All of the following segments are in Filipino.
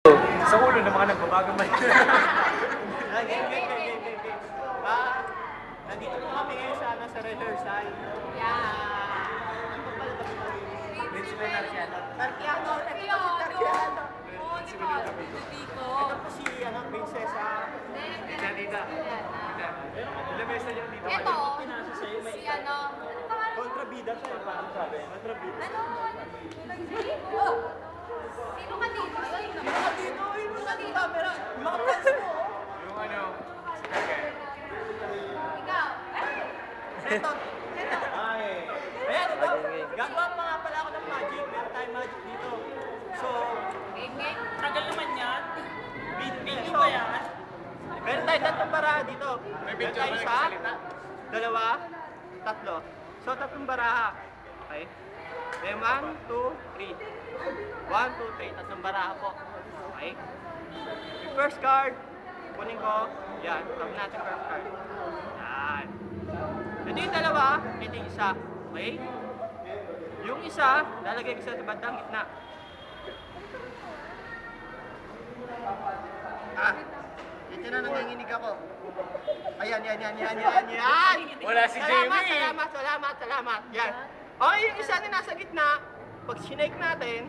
Sa ulo ng mga nagbabagang may. Nandito po kami ngayon sa rehearsal. Ano pala ba ito? Principal Narciano. Narciano! Ito po si Narciano! Ito po si Prinsesa. Janita. Ilang beses na yan dito Ito, kayo? si ano, Kontrabida siya eh, paano sabi? Kontrabida. ano, sino ka dito? Sino ka dito? Camera! Mga fans mo! Yung ano, si Kagay. Ikaw. Ito! Ay! Ayan, ito! Gagawa pa nga pala ako ng magic. Meron tayong magic dito. So, Geng-geng. Tagal naman yan. video ba yan? Meron tayong tatlong baraha dito. May Meron video tayong ba isa, nagsasalita? dalawa, tatlo. So, tatlong baraha. Okay? Then, 1, 2, 3. 1, 2, 3. Tatlong baraha po. Okay? Yung first card, kunin ko. Yan. Tap natin first card. Yan. Ito yung dalawa. Ito yung isa. Okay? Yung isa, lalagay ko sa bandang gitna. Dito na nanginginig ako. Ayan. Wala si Jamie. Salamat. Yan. Okay, yung isa na nasa gitna, pag sinake natin,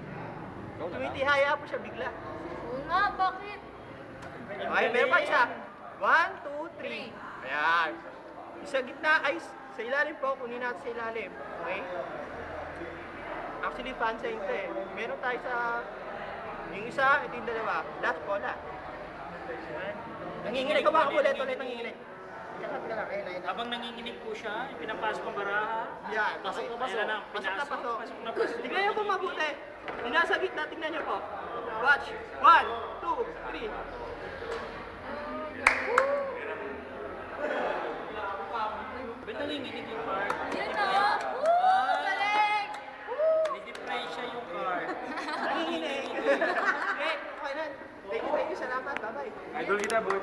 tumitihaya po siya bigla. Oo nga, bakit? Okay, meron pa isa. 1, 2, 3. Ayan. Sa gitna, ay sa ilalim po, kunin natin sa ilalim. Okay? Actually, fan sa ito eh. Meron tayo sa... Yung isa, ito yung dalawa. Last po, last. Nanginginig ka ba? Ulit nanginginig. Kasap ka lang, ayun. Habang nanginginig po siya, pinapasok ang baraha. Yan. Pasok na pasok. Ayan na, pasok na pasok. Pasok na pasok. Tingnan niyo po mabuti. Yung nasa gitna, tingnan niyo po. Watch. 1, 2, 3. Ba't nanginginig yung card? Yun na. Woo! Galing! Hindi-differensya yung card. Nanginginig. Okay na. Thank you. Salamat. Bye-bye. Idol kita, boy.